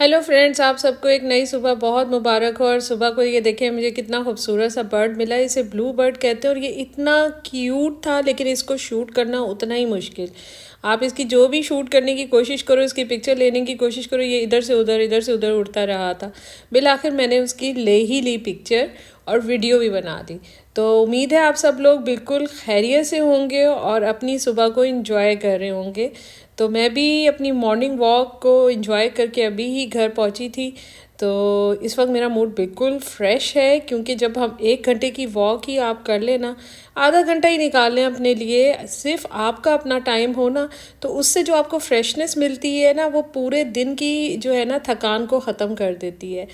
Hello friends, आप सबको एक नई सुबह बहुत मुबारक हो। और सुबह को ये देखें, मुझे कितना खूबसूरत सा बर्ड मिला है। इसे ब्लू बर्ड कहते हैं और ये इतना क्यूट था, लेकिन इसको शूट करना उतना ही मुश्किल। आप इसकी जो भी शूट करने की कोशिश करो, इसकी पिक्चर लेने की कोशिश करो, ये इधर से उधर उड़ता रहा था। बिल आखिर मैंने उसकी ले ही ली पिक्चर और वीडियो भी बना दी। तो उम्मीद है आप सब लोग बिल्कुल खैरियत से होंगे और अपनी सुबह को एंजॉय कर रहे होंगे। तो मैं भी अपनी मॉर्निंग वॉक को एंजॉय करके अभी ही घर पहुंची थी। तो इस वक्त मेरा मूड बिल्कुल फ्रेश है, क्योंकि जब हम 1 घंटे की वॉक ही आप कर लेना, आधा घंटा ही निकाल लें अपने लिए, सिर्फ आपका अपना टाइम हो ना, तो उससे जो आपको फ्रेशनेस मिलती है ना, वो पूरे दिन की जो है ना थकान को ख़त्म कर देती है।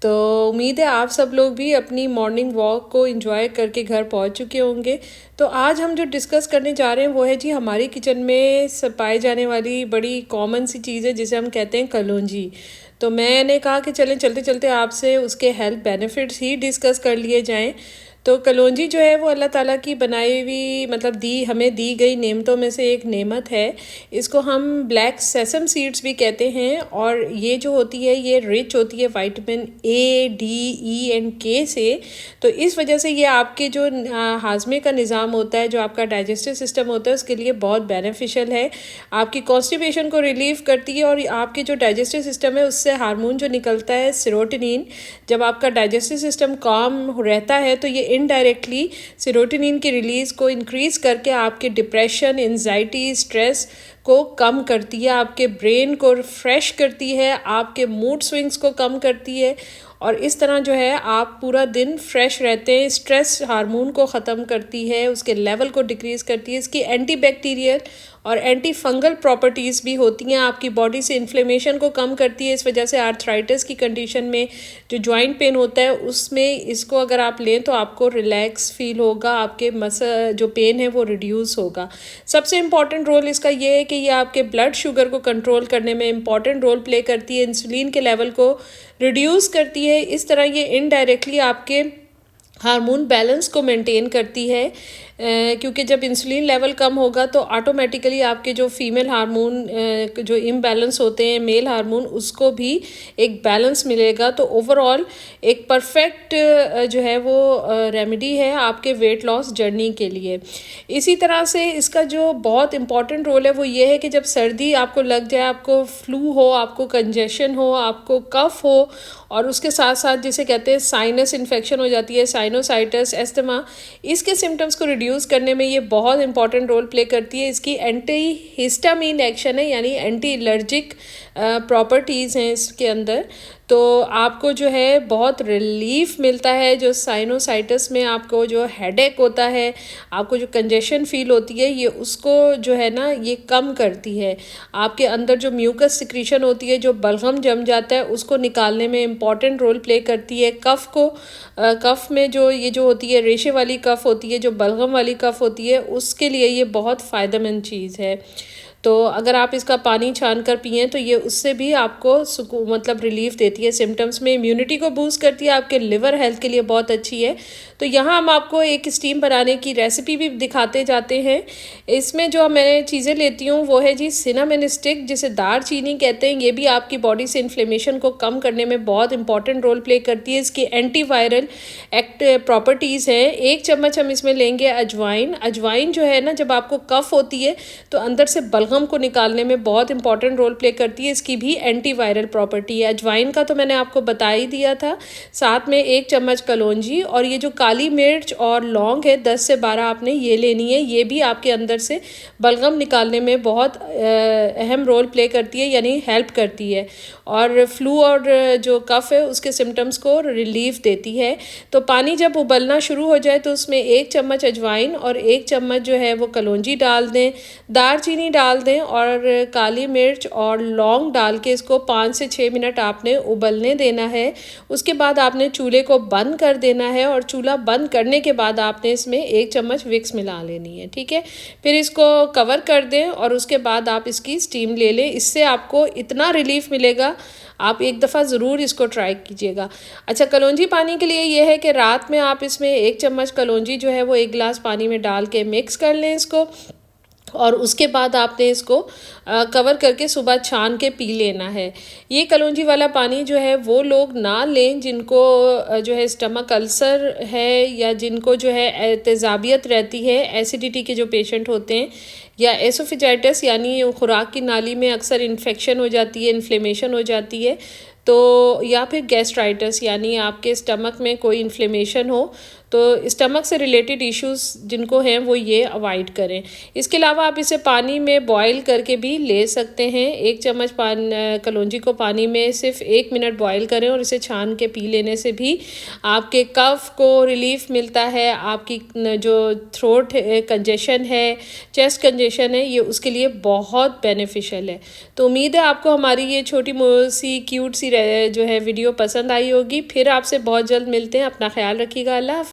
तो उम्मीद है आप सब लोग भी अपनी मॉर्निंग वॉक को एंजॉय करके घर पहुंच चुके होंगे। तो आज हम जो डिस्कस करने जा रहे हैं वो है जी हमारी किचन में पाई जाने वाली बड़ी कॉमन सी चीज़ है, जिसे हम कहते हैं कलौंजी। तो मैंने कहा कि चलें चलते चलते आपसे उसके हेल्थ बेनिफिट्स ही डिस्कस कर लिए जाएं। तो कलौंजी जो है वो अल्लाह ताला की बनाई हुई, मतलब हमें दी गई नेमतों में से एक नेमत है। इसको हम ब्लैक सेसम सीड्स भी कहते हैं, और ये जो होती है ये रिच होती है vitamin A, D, E and के से। तो इस वजह से ये आपके जो हाजमे का निज़ाम होता है, जो आपका डाइजेस्टिव सिस्टम होता है, उसके लिए बहुत बेनिफिशियल है। आपकी कॉन्स्टिपेशन को रिलीव करती है, और आपके जो डाइजेस्टिव सिस्टम है उससे हार्मोन जो निकलता है सेरोटोनिन, जब आपका डाइजेस्टिव सिस्टम काम रहता है तो ये इनडायरेक्टली सेरोटोनिन की रिलीज़ को इंक्रीज़ करके आपके डिप्रेशन, एंजाइटी, स्ट्रेस को कम करती है, आपके ब्रेन को फ्रेश करती है, आपके मूड स्विंग्स को कम करती है, और इस तरह जो है आप पूरा दिन फ्रेश रहते हैं। स्ट्रेस हार्मोन को ख़त्म करती है, उसके लेवल को डिक्रीज़ करती है। इसकी एंटी बैक्टीरियल और एंटी फंगल प्रॉपर्टीज़ भी होती हैं, आपकी बॉडी से इन्फ्लेमेशन को कम करती है। इस वजह से आर्थराइटिस की कंडीशन में जो जॉइंट पेन होता है उसमें इसको अगर आप लें तो आपको रिलैक्स फील होगा, आपके मसल जो पेन है वो रिड्यूस होगा। सबसे इम्पॉर्टेंट रोल इसका ये है कि ये आपके ब्लड शुगर को कंट्रोल करने में इम्पॉर्टेंट रोल प्ले करती है, इंसुलिन के लेवल को रिड्यूस करती है। इस तरह ये इनडायरेक्टली आपके हार्मोन बैलेंस को मेंटेन करती है, क्योंकि जब इंसुलिन लेवल कम होगा तो ऑटोमेटिकली आपके जो फीमेल हार्मोन जो इम्बैलेंस होते हैं, मेल हार्मोन, उसको भी एक बैलेंस मिलेगा। तो ओवरऑल एक परफेक्ट जो है वो रेमेडी है आपके वेट लॉस जर्नी के लिए। इसी तरह से इसका जो बहुत इम्पॉर्टेंट रोल है वो ये है कि जब सर्दी आपको लग जाए, आपको फ्लू हो, आपको कंजेशन हो, आपको कफ हो, और उसके साथ साथ जिसे कहते हैं साइनस इन्फेक्शन हो जाती है, साइनोसाइटिस, एस्थमा, इसके सिम्टम्स को रिड्यूस करने में ये बहुत इंपॉर्टेंट रोल प्ले करती है। इसकी एंटी हिस्टामिन एक्शन है, यानी एंटी एलर्जिक प्रॉपर्टीज़ हैं इसके अंदर। तो आपको जो है बहुत रिलीफ मिलता है, जो साइनोसाइटिस में आपको जो हेडेक होता है, आपको जो कंजेशन फील होती है, ये उसको जो है ना ये कम करती है। आपके अंदर जो म्यूकस सिक्रीशन होती है, जो बलगम जम जाता है, उसको निकालने में इम्पॉर्टेंट रोल प्ले करती है। कफ़ में जो ये जो होती है रेशे वाली कफ़ होती है, जो बलगम वाली कफ़ होती है, उसके लिए ये बहुत फ़ायदेमंद चीज़ है। तो अगर आप इसका पानी छान कर पिए तो ये उससे भी आपको मतलब रिलीफ देती है सिम्टम्स में, इम्यूनिटी को बूस्ट करती है, आपके लिवर हेल्थ के लिए बहुत अच्छी है। तो यहाँ हम आपको एक स्टीम बनाने की रेसिपी भी दिखाते जाते हैं। इसमें जो मैं चीज़ें लेती हूँ वो है जी सिनामन स्टिक, जिसे दार चीनी कहते हैं। ये भी आपकी बॉडी से इन्फ्लेमेशन को कम करने में बहुत इंपॉर्टेंट रोल प्ले करती है। इसकी एंटीवायरल एक्ट प्रॉपर्टीज़ हैं। 1 चम्मच हम इसमें लेंगे अजवाइन। अजवाइन जो है ना, जब आपको कफ होती है तो अंदर से बलगम को निकालने में बहुत इंपॉर्टेंट रोल प्ले करती है। इसकी भी एंटीवायरल प्रॉपर्टी है। अजवाइन का तो मैंने आपको बता ही दिया था। साथ में 1 चम्मच कलौंजी, और ये जो काली मिर्च और लौंग है 10 से 12 आपने ये लेनी है। ये भी आपके अंदर से बलगम निकालने में बहुत अहम रोल प्ले करती है, यानी हेल्प करती है, और फ्लू और जो कफ है उसके सिम्टम्स को रिलीफ देती है। तो पानी जब उबलना शुरू हो जाए तो उसमें 1 चम्मच अजवाइन और 1 चम्मच जो है वो कलौंजी डाल दें, दालचीनी डाल दें, और काली मिर्च और लौंग डाल के इसको 5 से 6 मिनट आपने उबलने देना है। उसके बाद आपने चूल्हे को बंद कर देना है, और चूल्हा बंद करने के बाद आपने इसमें 1 चम्मच विक्स मिला लेनी है, ठीक है। फिर इसको कवर कर दें और उसके बाद आप इसकी स्टीम ले लें। इससे आपको इतना रिलीफ मिलेगा, आप एक दफ़ा ज़रूर इसको ट्राई कीजिएगा। अच्छा, कलौंजी पानी के लिए ये है कि रात में आप इसमें 1 चम्मच कलौंजी जो है वो 1 गिलास पानी में डाल के मिक्स कर लें इसको, और उसके बाद आपने इसको कवर करके सुबह छान के पी लेना है। ये कलौंजी वाला पानी जो है वो लोग ना लें जिनको जो है स्टमक अल्सर है या जिनको जो है तेज़ाबियत रहती है, एसिडिटी के जो पेशेंट होते हैं, या एसोफेजाइटिस यानी खुराक की नाली में अक्सर इन्फेक्शन हो जाती है, इन्फ्लेमेशन हो जाती है, तो या फिर गैस्ट्राइटिस यानी आपके स्टमक में कोई इन्फ्लेमेशन हो, तो स्टमक से रिलेटेड इश्यूज़ जिनको हैं वो ये अवॉइड करें। इसके अलावा आप इसे पानी में बॉईल करके भी ले सकते हैं। 1 चम्मच कलौंजी को पानी में सिर्फ 1 मिनट बॉईल करें और इसे छान के पी लेने से भी आपके कफ को रिलीफ मिलता है। आपकी जो थ्रोट कंजेशन है, चेस्ट कंजेशन है, ये उसके लिए बहुत बेनिफिशियल है। तो उम्मीद है आपको हमारी ये छोटी सी क्यूट सी जो है वीडियो पसंद आई होगी। फिर आपसे बहुत जल्द मिलते हैं। अपना ख्याल रखिएगा। अल्लाह हाफ़िज़।